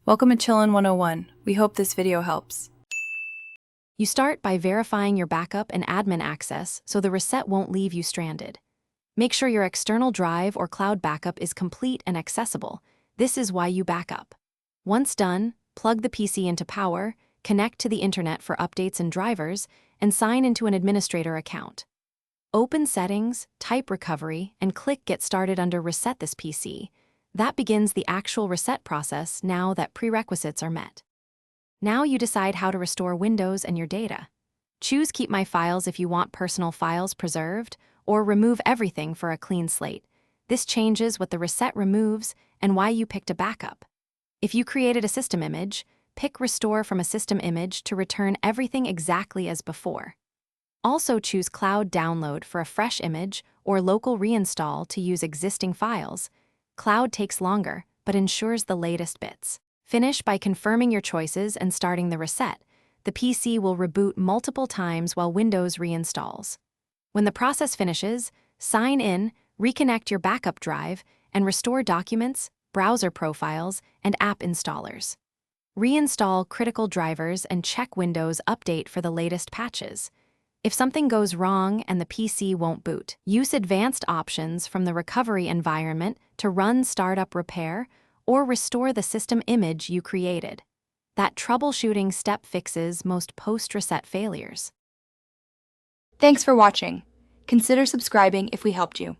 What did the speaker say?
Welcome to Chillin' 101. We hope this video helps. You start by verifying your backup and admin access so the reset won't leave you stranded. Make sure your external drive or cloud backup is complete and accessible. This is why you back up. Once done, plug the PC into power, connect to the internet for updates and drivers, and sign into an administrator account. Open Settings, type Recovery, and click Get Started under Reset this PC. That begins the actual reset process now that prerequisites are met. Now you decide how to restore Windows and your data. Choose Keep My Files if you want personal files preserved, or remove everything for a clean slate. This changes what the reset removes and why you picked a backup. If you created a system image, pick Restore from a system image to return everything exactly as before. Also choose Cloud Download for a fresh image or local reinstall to use existing files. Cloud takes longer, but ensures the latest bits. Finish by confirming your choices and starting the reset. The PC will reboot multiple times while Windows reinstalls. When the process finishes, sign in, reconnect your backup drive, and restore documents, browser profiles, and app installers. Reinstall critical drivers and check Windows Update for the latest patches. If something goes wrong and the PC won't boot, use advanced options from the recovery environment to run startup repair or restore the system image you created. That troubleshooting step fixes most post-reset failures. Thanks for watching. Consider subscribing if we helped you.